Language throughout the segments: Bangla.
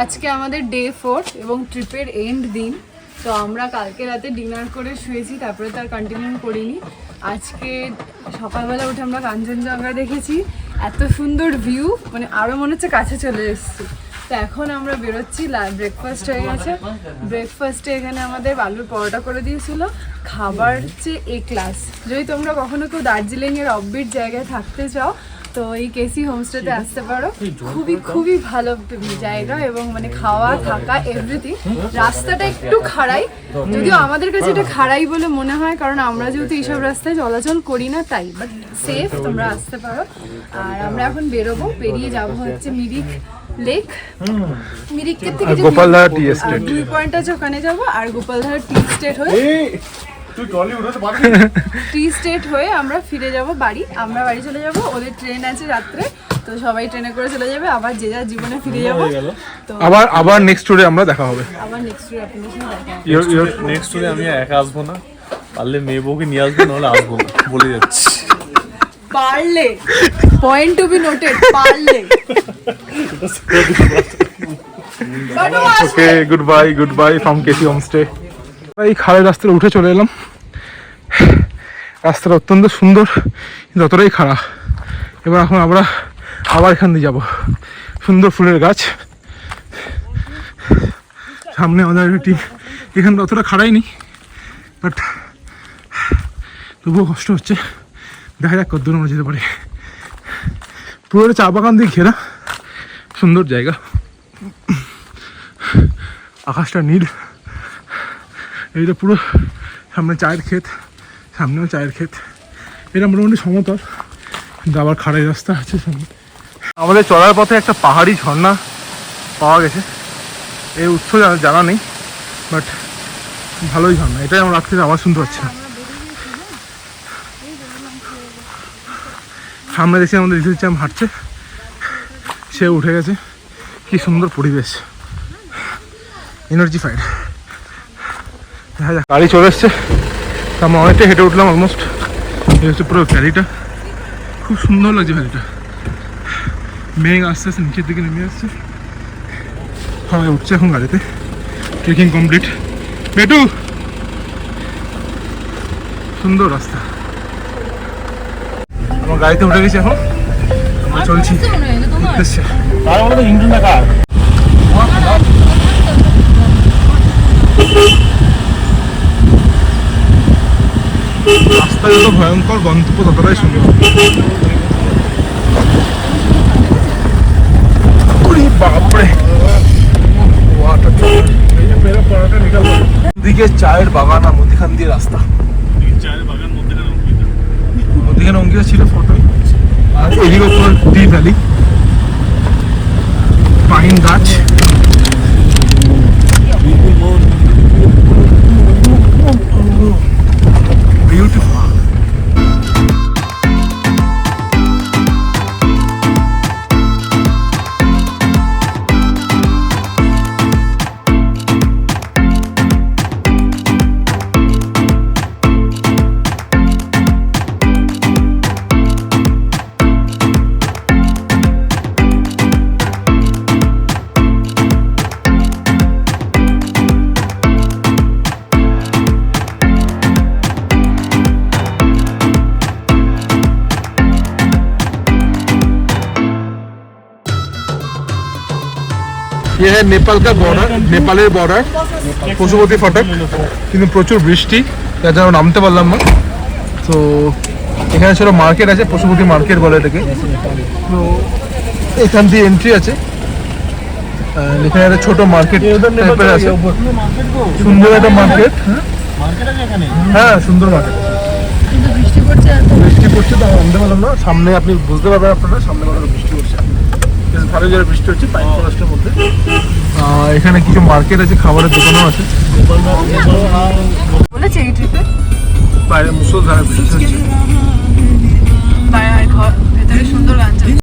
আজকে আমাদের ডে 4 এবং ট্রিপের এন্ড দিন। তো আমরা কালকে রাতে ডিনার করে শুয়েছি, তারপরে তার কন্টিনিউ করিনি। আজকে সকালবেলা উঠে আমরা কাঞ্চনজঙ্ঘা দেখেছি, এত সুন্দর ভিউ, মানে আরও মনে হচ্ছে কাছে চলে এসেছি। তো এখন আমরা বেরোচ্ছি, ব্রেকফাস্ট হয়ে গেছে। ব্রেকফাস্টে এখানে আমাদের আলুর পরোটা করে দিয়েছিল। খাবার হচ্ছে এ ক্লাস। যদি তোমরা কখনো কেউ দার্জিলিংয়ের অফবিট জায়গায় থাকতে চাও তো এই কেসি হোমস্টেতে আসতে পারো। খুবই খুবই ভালো জায়গা এবং মানে খাওয়া থাকা এভরিথিং। রাস্তাটা একটু খাড়াই, যদিও আমাদের কাছে এটা খাড়াই বলে মনে হয়, কারণ আমরা যেহেতু এইসব রাস্তায় চলাচল করি না তাই, বাট সেফ, তোমরা আসতে পারো। আর আমরা এখন বেরোবো, বেরিয়ে যাবো হচ্ছে মিরিক লেক। মিরিকের থেকে গোপালধারা টি এস্টেট, 2 পয়েন্ট আছে, ওখানে যাবো। আর গোপালধারা টি এস্টেট হয়ে টি স্টেট হয়ে আমরা ফিরে যাব বাড়ি। আমরা বাড়ি চলে যাব, ওদের ট্রেন আছে রাত্রে, তো সবাই ট্রেনে করে চলে যাবে। আবার যে যার জীবনে ফিরে যাব। তো আবার নেক্সট ট্যুরে আমরা দেখা হবে। আবার নেক্সট ট্যুরে আপনাদের সাথে দেখা হবে। নেক্সট ট্যুরে আমি একা আসবো না, পারলে মেয়ে বউকে নিয়ে আসবো, নাহলে আসবো না, বলে যাচ্ছি। পারলে, পয়েন্ট টু বি নোটেড, পারলে। Okay, good bye from KC homestay. এই খালের রাস্তায় উঠে চলে এলাম। রাস্তাটা অত্যন্ত সুন্দর, যতটাই খারাপ। এবার এখন আমরা আবার এখান দিয়ে যাবো। সুন্দর ফুলের গাছ সামনে আমাদের একটি, এখানে অতটা খাড়াইনি, বাট তবুও কষ্ট হচ্ছে। দেখা যাক কতদূর আমরা যেতে পারি। পুরো চা বাগান দিয়ে ঘেরা, সুন্দর জায়গা। আকাশটা নীল, এইটা পুরো সামনে চায়ের ক্ষেত, সামনেও চায়ের ক্ষেত। এটা মোটামুটি সমতল, কিন্তু আবার খাড়াই রাস্তা আছে সামনে। আমাদের চলার পথে একটা পাহাড়ি ঝর্ণা পাওয়া গেছে। এই উৎস জানা নেই, বাট ভালোই ঝর্ণা। এটাই আমার রাত থেকে আবার শুনতে পাচ্ছি না। সামনে দেখছি আমাদের রিসের চ্যাম্প হাঁটছে, সে উঠে গেছে। কি সুন্দর পরিবেশ, এনার্জি ফাইড। দেখা যাক, গাড়ি চলে এসছে। আমরা অনেকটা হেঁটে উঠলাম অলমোস্ট। এই হচ্ছে পুরো ভ্যালিটা, খুব সুন্দর লাগছে ভ্যালিটা। মেঘ আস্তে আস্তে নিচের দিকে নেমে আসছে, সবাই উঠছে এখন গাড়িতে। Trekking complete. বেটু, সুন্দর রাস্তা। আমার গাড়িতে উঠে গেছি, এখন আমরা চলছি উদ্দেশ্যে। রাস্তা যত ভয়ঙ্কর, গন্তব্য ততটাই সুন্দর। বাপরে, দিকে চায়ের বাগান আর মধ্যখান দিয়ে রাস্তা। মধ্যখানে অঙ্কিতা ছিল ফটো। আর এদিকে পুরো টি ভ্যালি, পাইন গাছ। বিউটিফুল। ये है नेपाल का बॉर्डर, नेपालेर बॉर्डर পশুপতি ফটক। কিন্তু প্রচুর বৃষ্টি, যার জন্য নামতে পারলাম না। তো এখানে ছোট মার্কেট আছে, পশুপতি মার্কেট বলে এটাকে। তো এখান দিয়ে এন্ট্রি আছে। এখানে একটা ছোট মার্কেট টাইপের আছে, সুন্দর একটা মার্কেট। হ্যাঁ, সুন্দর মার্কেট। বৃষ্টি পড়ছে তো নামতে পারলাম না। সামনে আপনি বুঝতে পারবেন, আপনারা সামনে কতটা বৃষ্টি পড়ছে। ভালো জায়গায় বৃষ্টি হচ্ছে পাইন ফরেস্টের মধ্যে। এখানে কিছু মার্কেট আছে, খাবারের দোকানও আছে। বলেছে এই ট্রিপে বাইরে মুষলধারে বৃষ্টি হচ্ছে। ভেতরে সুন্দর গান চলছে।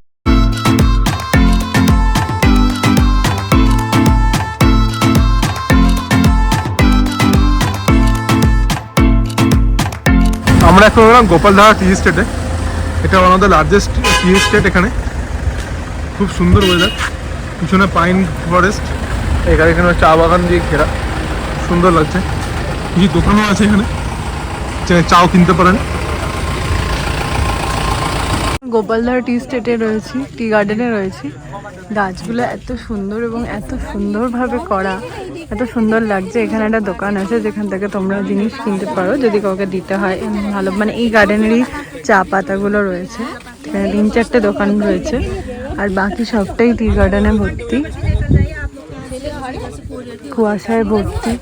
আমরা এখন হলাম গোপালধারা টি স্টেটে। এটা one of the largest T state. এখানে খুব সুন্দর ওয়েদার, পিছনে পাইন ফরেস্ট, এখানে চা বাগান দিয়ে ঘেরা, সুন্দর লাগছে। কিছু দোকানও আছে এখানে, চাও কিনতে পারেন। গোপালধারা টি স্টেটে রয়েছি, টি গার্ডেনে রয়েছি। গাছগুলো এত সুন্দর এবং এত সুন্দরভাবে করা, এত সুন্দর লাগছে। এখানে একটা দোকান আছে যেখান থেকে তোমরা জিনিস কিনতে পারো যদি কাউকে দিতে হয়। ভালো মানে এই গার্ডেনেরই চা পাতাগুলো রয়েছে। এখানে 3-4টে দোকান রয়েছে আর বাকি সবটাই টি গার্ডেনে ভর্তি, কুয়াশায় ভর্তি।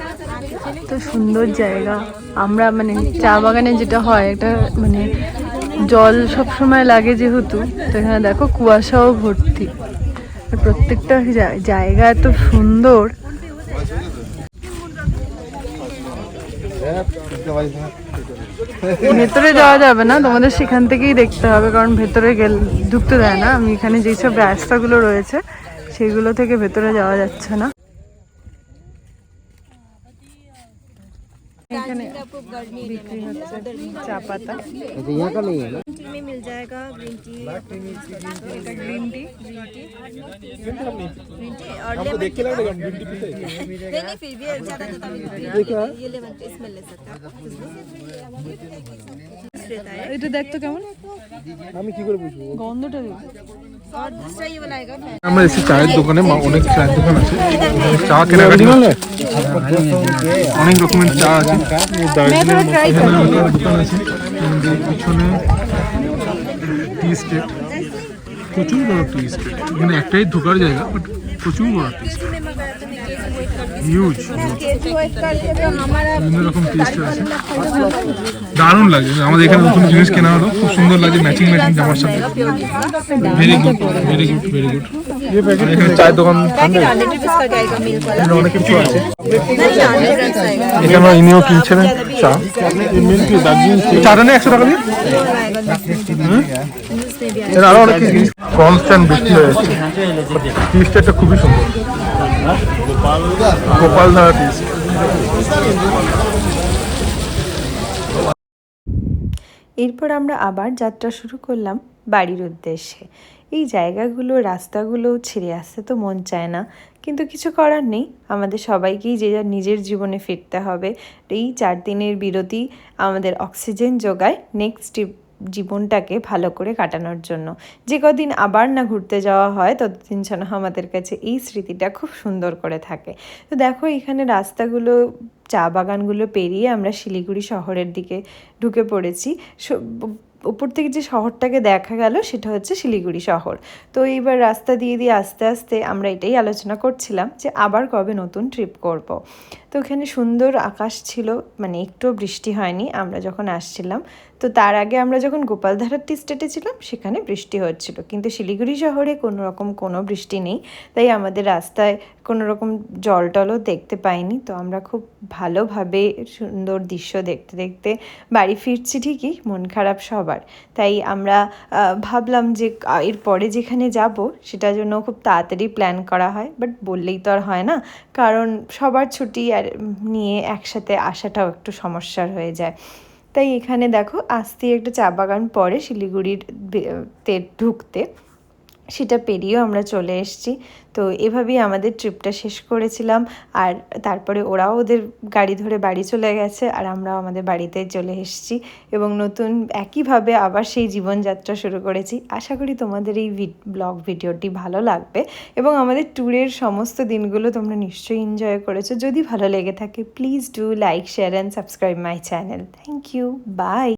তো সুন্দর জায়গা। আমরা মানে চা বাগানে যেটা হয় এটা মানে জল সব সময় লাগে যেহেতু, তো এখানে দেখো কুয়াশাও ভর্তি। আর প্রত্যেকটা জায়গা এত সুন্দর। ভেতরে যাওয়া যাবে না, তোমাদের সেখান থেকেই দেখতে হবে, কারণ ভেতরে ঢুকতে দেয় না। আমি এখানে যেসব রাস্তাগুলো রয়েছে সেগুলো থেকে ভেতরে যাওয়া যাচ্ছে না। এখানে বিক্রি হচ্ছে চা পাতা। में मिल जाएगा ग्रीन टी, এটা গ্রিন টি। और देख के लगेगा ग्रीन टी पीते नहीं फिर भी ज्यादा तो ये लेमन टी इसमें ले सकते हैं। এটা দেখতো কেমন, আমি কি করে বুঝবো? গন্ধটা দিই। और दूसरा ये वाला आएगा আমরা এসে চায়ের দোকানে, অনেক চায়ের দোকান আছে, চা কেনাকাটি হচ্ছে। অনেক রকমের চা আছে, এখানে অনেক দোকান আছে। আমাদের পিছনে টি স্টেট, প্রচুর বড় টি স্টেট। এখানে একটাই ঢোকার জায়গা, বাট প্রচুর বড় টি স্টেট, হিউজ। বিভিন্ন রকম টি স্টেট আছে, দারুণ লাগে। আমাদের এখানে নতুন জিনিস কেনা হলো, খুব সুন্দর লাগে, ম্যাচিং জামার সাথে। Very good, very good, very good. এখানে চায়ের দোকান, এখানে অনেক কিছু আছে। এখানে ইনিও কিনছিলেন চা। চাটা নেই 100 টাকা দিয়ে। এর আরো অনেক কিছু জিনিস। কনস্ট্যান্ট বৃষ্টি হয়ে যাচ্ছে। টি স্টেটটা খুবই সুন্দর, গোপালধারা টি স্টেট। এরপর আমরা আবার যাত্রা শুরু করলাম বাড়ির উদ্দেশ্যে। এই জায়গাগুলো, রাস্তাগুলো ছেড়ে আসতে তো মন চায় না, কিন্তু কিছু করার নেই। আমাদের সবাইকেই যে যার নিজের জীবনে ফিরতে হবে। এই 4 দিনের বিরতি আমাদের অক্সিজেন যোগায় নেক্সট জীবনটাকে ভালো করে কাটানোর জন্য। যে কদিন আবার না ঘুরতে যাওয়া হয় ততদিন যেন আমাদের কাছে এই স্মৃতিটা খুব সুন্দর করে থাকে। তো দেখো এখানে রাস্তাগুলো, চা বাগানগুলো পেরিয়ে আমরা শিলিগুড়ি শহরের দিকে ঢুকে পড়েছি। উপর থেকে যে শহরটাকে দেখা গেল সেটা হচ্ছে শিলিগুড়ি শহর। তো এইবার রাস্তা দিয়ে আস্তে আস্তে আমরা এটাই আলোচনা করছিলাম যে আবার কবে নতুন ট্রিপ করব। তো এখানে সুন্দর আকাশ ছিল, মানে একটুও বৃষ্টি হয়নি আমরা যখন আসছিলাম। তো তার আগে আমরা যখন গোপালধারার টি স্টেটে ছিলাম সেখানে বৃষ্টি হচ্ছিল, কিন্তু শিলিগুড়ি শহরে কোনো বৃষ্টি নেই, তাই আমাদের রাস্তায় কোনো রকম জল টলও দেখতে পাইনি। তো আমরা খুব ভালোভাবে সুন্দর দৃশ্য দেখতে দেখতে বাড়ি ফিরছি। ঠিকই মন খারাপ সবার, তাই আমরা ভাবলাম যে এরপরে যেখানে যাব সেটার জন্য খুব তাড়াতাড়ি প্ল্যান করা হয়, বাট বললেই তো আর হয় না, কারণ সবার ছুটি আর নিয়ে একসাথে আসাটাও একটু সমস্যার হয়ে যায়। তাই এখানে দেখো আসতেই একটা চা বাগান পরে শিলিগুড়িতে ঢুকতে, সেটা পেরিয়েও আমরা চলে এসেছি। তো এভাবেই আমাদের ট্রিপটা শেষ করেছিলাম। আর তারপরে ওরাও ওদের গাড়ি ধরে বাড়ি চলে গেছে আর আমরাও আমাদের বাড়িতে চলে এসেছি এবং নতুন একইভাবে আবার সেই জীবনযাত্রা শুরু করেছি। আশা করি তোমাদের এই ব্লগ ভিডিওটি ভালো লাগবে এবং আমাদের ট্যুরের সমস্ত দিনগুলো তোমরা নিশ্চয়ই এনজয় করেছো। যদি ভালো লেগে থাকে please do like, share and subscribe my channel. Thank you, by.